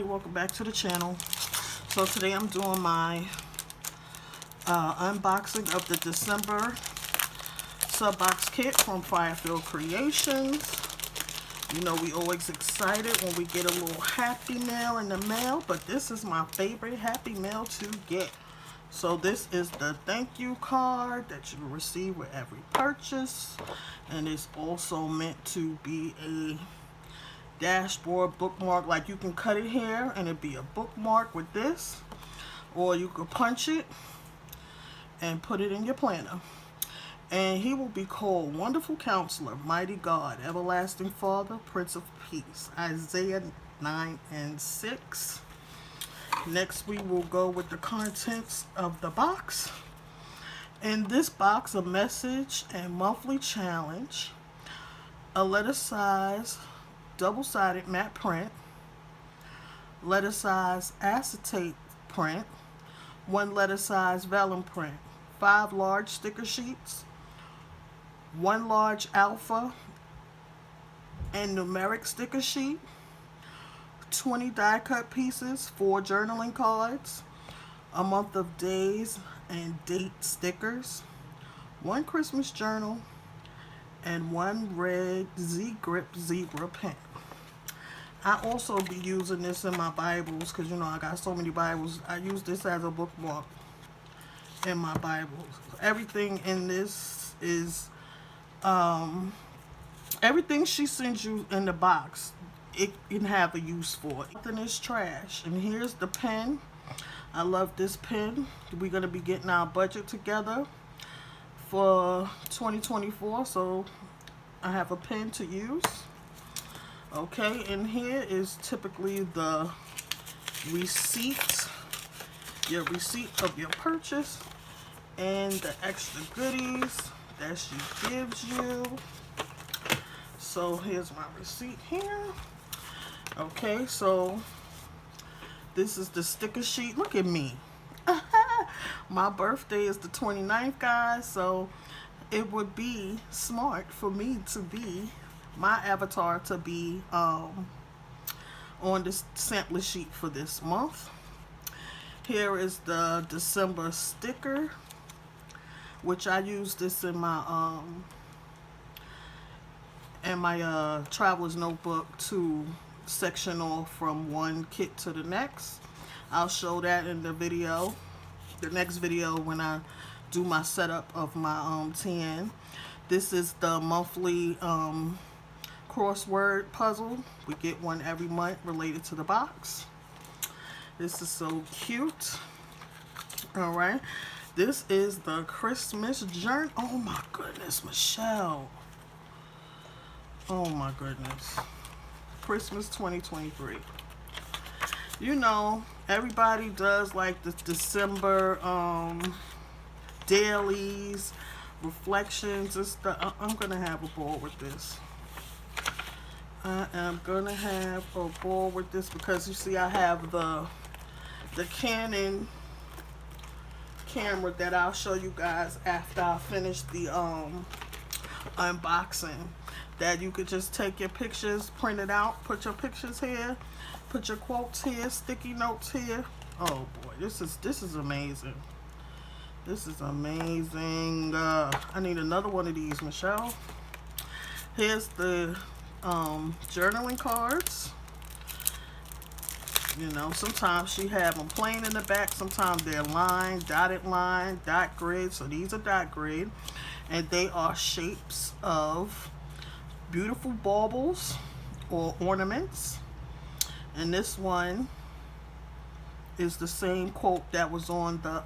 Welcome back to the channel. So today I'm doing my unboxing of the December sub box kit from Firefield Creations. You know, we always excited when we get a little happy mail in the mail, but this is my favorite happy mail to get. So this is the thank you card that you receive with every purchase, and it's also meant to be a dashboard bookmark. Like, you can cut it here and it'd be a bookmark with this, or you could punch it and put it in your planner. And he will be called Wonderful Counselor, Mighty God, Everlasting Father, Prince of Peace. Isaiah 9:6. Next we will go with the contents of the box. In this box, a message and monthly challenge, a letter size double-sided matte print, letter size acetate print, 1 letter size vellum print, 5 large sticker sheets, 1 large alpha and numeric sticker sheet, 20 die cut pieces, 4 journaling cards, a month of days and date stickers, 1 Christmas journal, and 1 red Z-Grip zebra pen. I also be using this in my Bibles, because you know I got so many Bibles. I use this as a bookmark in my Bibles. Everything in this is everything she sends you in the box, it can have a use for it. Nothing is trash. And here's the pen. I love this pen. We're going to be getting our budget together for 2024, so I have a pen to use. Okay, and here is typically the receipt, your receipt of your purchase, and the extra goodies that she gives you. So here's my receipt here. Okay, so this is the sticker sheet. Look at me. My birthday is the 29th, guys, so it would be smart for me to be, my avatar to be on this sampler sheet for this month. Here is the December sticker, which I use this in my traveler's notebook to section off from one kit to the next. I'll show that in the video, the next video, when I do my setup of my TN. This is the monthly crossword puzzle. We get one every month related to the box. This is so cute. All right, this is the Christmas journal. Oh my goodness, Michelle. Oh my goodness. Christmas 2023. You know, everybody does like the December dailies, reflections and stuff. I'm gonna have a ball with this. I am gonna have a ball with this because you see I have the Canon camera that I'll show you guys after I finish the unboxing, that you could just take your pictures, print it out, put your pictures here, put your quotes here, sticky notes here. Oh boy, this is amazing. This is amazing. I need another one of these, Michelle. Here's the journaling cards. You know, sometimes she have them plain in the back, sometimes they're lined, dotted line, dot grid. So these are dot grid, and they are shapes of beautiful baubles or ornaments. And this one is the same quote that was on the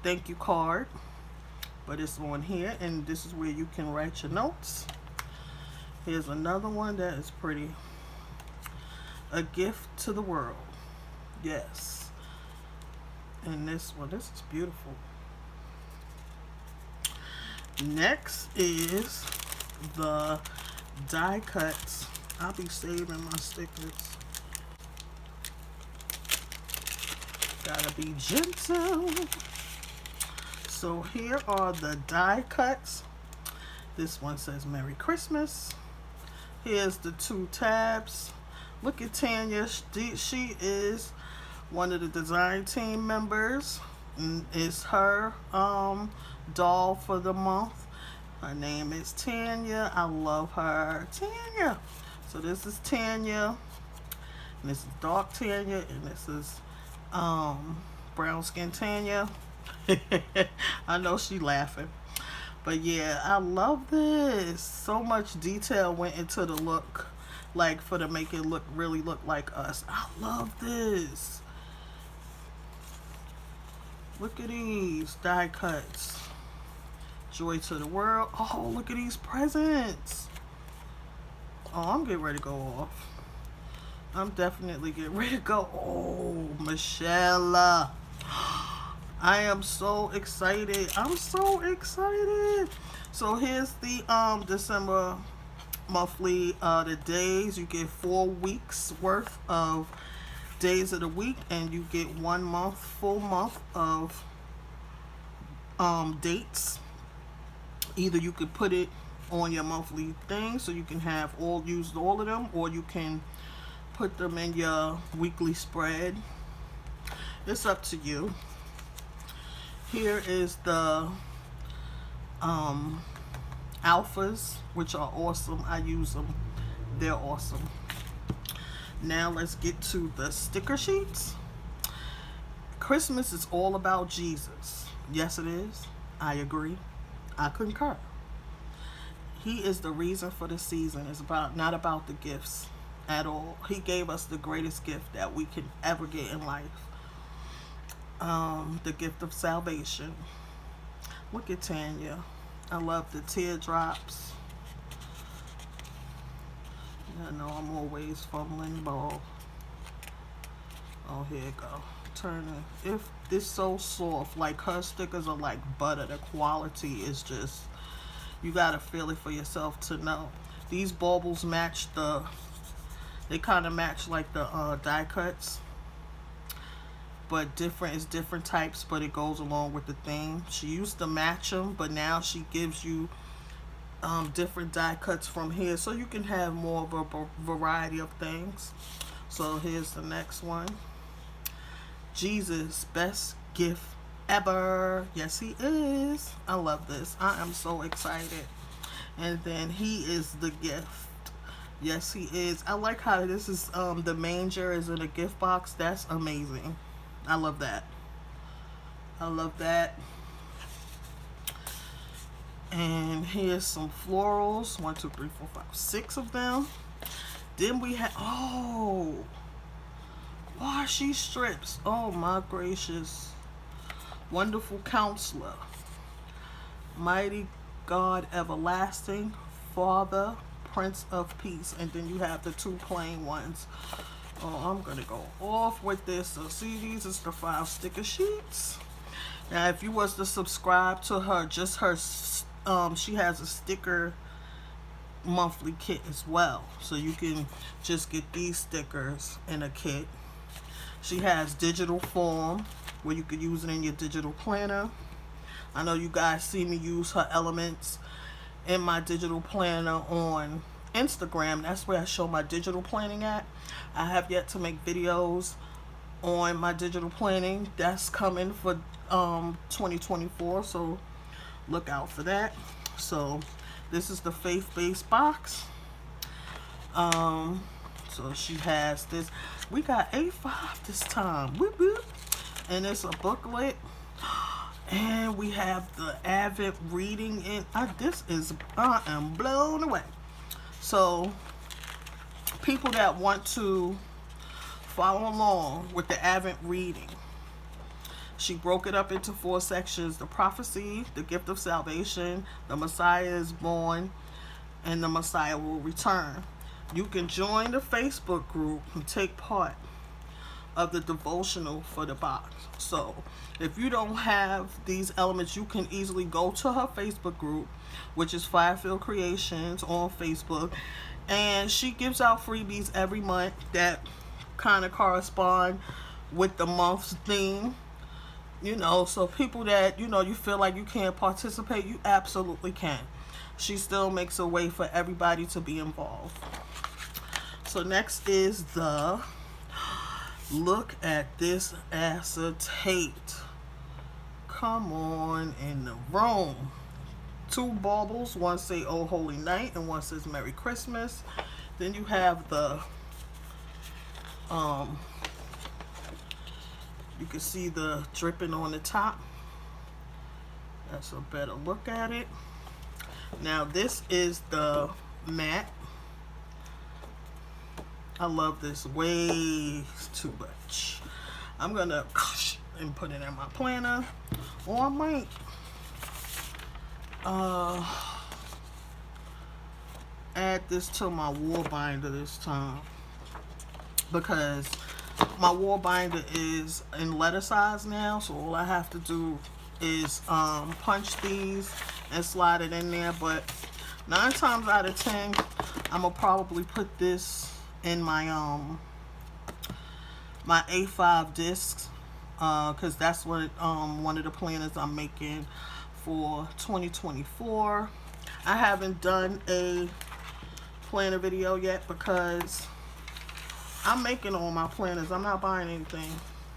thank you card, but it's on here, and this is where you can write your notes. Here's another one that is pretty. A gift to the world. Yes. And this one, this is beautiful. Next is the die cuts. I'll be saving my stickers. Gotta be gentle. So here are the die cuts. This one says Merry Christmas. Here's the 2 tabs. Look at Tanya. She is one of the design team members. It's her doll for the month. Her name is Tanya. I love her. Tanya. So this is Tanya. And this is dark Tanya. And this is brown skin Tanya. I know she laughing. But yeah, I love this. So much detail went into the look. Like for to make it really look like us. I love this. Look at these die cuts. Joy to the world. Oh, look at these presents. Oh, I'm getting ready to go off. I'm definitely getting ready to go. Oh, Michelle. I am so excited. I'm so excited. So here's the December monthly the days. You get 4 weeks worth of days of the week, and you get 1 month, full month of dates. Either you could put it on your monthly thing so you can have use all of them, or you can put them in your weekly spread. It's up to you. Here is the alphas, which are awesome. I use them. They're awesome. Now let's get to the sticker sheets. Christmas is all about Jesus. Yes, it is. I agree. I concur. He is the reason for the season. It's not about the gifts at all. He gave us the greatest gift that we can ever get in life. The gift of salvation. Look at Tanya. I love the teardrops. I know I'm always fumbling ball. Oh, here you go. Turn it. If this so soft, like her stickers are like butter. The quality is just, you gotta feel it for yourself to know. These baubles match they kind of match like the die cuts, but it's different types, but it goes along with the theme. She used to match them, but now she gives you different die cuts from here, so you can have more of a variety of things. So here's the next one. Jesus, best gift ever. Yes, he is. I love this. I am so excited. And then he is the gift. Yes, he is. I like how this is the manger is in a gift box. That's amazing. I love that. I love that. And here's some florals. 1, 2, 3, 4, 5, 6 of them. Then we have, washi strips. Oh my gracious. Wonderful Counselor. Mighty God Everlasting. Father, Prince of Peace. And then you have the 2 plain ones. Oh, I'm going to go off with this. So see, these is the 5 sticker sheets. Now, if you was to subscribe to her, just her, she has a sticker monthly kit as well. So you can just get these stickers in a kit. She has digital form where you could use it in your digital planner. I know you guys see me use her elements in my digital planner on Instagram. That's where I show my digital planning at. I have yet to make videos on my digital planning. That's coming for 2024, so look out for that. So this is the faith-based box. So she has this. We got A5 this time. Whoop, whoop. And it's a booklet. And we have the Advent reading in. I am blown away. So people that want to follow along with the Advent reading, she broke it up into 4 sections: the prophecy, the gift of salvation, the Messiah is born, and the Messiah will return. You can join the Facebook group and take part. of the devotional for the box. So if you don't have these elements, you can easily go to her Facebook group, which is Firefield Creations on Facebook, and she gives out freebies every month that kind of correspond with the month's theme. You know, so people that, you know, you feel like you can't participate, you absolutely can. She still makes a way for everybody to be involved. So next is the, look at this acetate. Come on in the room. 2 baubles, one say Oh Holy Night and one says Merry Christmas. Then you have the you can see the dripping on the top. That's a better look at it. Now this is the matte. I love this way too much. I'm gonna and put it in my planner, or I might add this to my wall binder this time, because my wall binder is in letter size now, so all I have to do is punch these and slide it in there. But 9 times out of 10, I'm gonna probably put this in my my A5 discs, because that's what one of the planners I'm making for 2024. I haven't done a planner video yet because I'm making all my planners. I'm not buying anything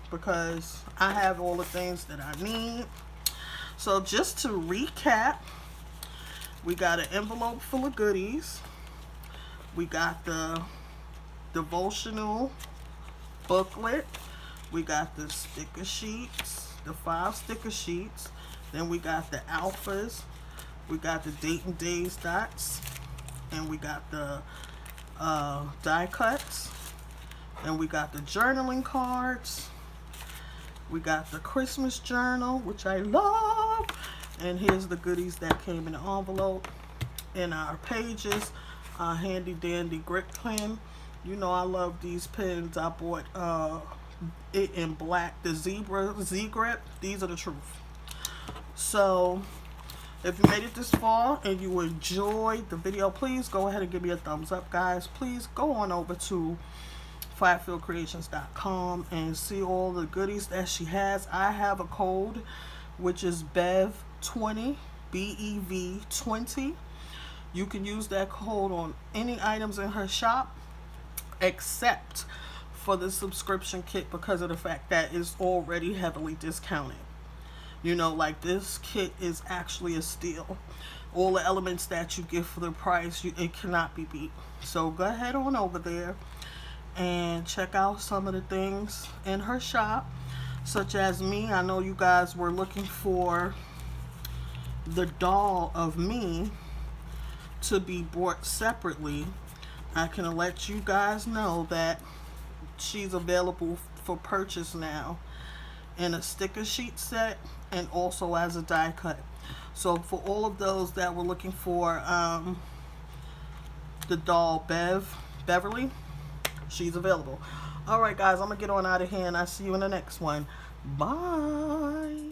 because I have all the things that I need. So just to recap, we got an envelope full of goodies. We got the devotional booklet. We got the sticker sheets, the 5 sticker sheets. Then we got the alphas. We got the date and days dots. And we got the die cuts. And we got the journaling cards. We got the Christmas journal, which I love. And here's the goodies that came in the envelope. In our pages, handy dandy grip pen. You know I love these pens. I bought it in black, the zebra Z-Grip. These are the truth. So if you made it this far and you enjoyed the video, please go ahead and give me a thumbs up, guys. Please go on over to firefieldcreations.com and see all the goodies that she has. I have a code, which is BEV20, BEV20. You can use that code on any items in her shop except for the subscription kit, because of the fact that it's already heavily discounted. You know, like this kit is actually a steal. All the elements that you get for the price, it cannot be beat. So go ahead on over there and check out some of the things in her shop, such as me. I know you guys were looking for the doll of me to be bought separately. I can let you guys know that she's available for purchase now in a sticker sheet set and also as a die cut. So for all of those that were looking for the doll Beverly, she's available. Alright guys, I'm gonna get on out of here and I'll see you in the next one. Bye.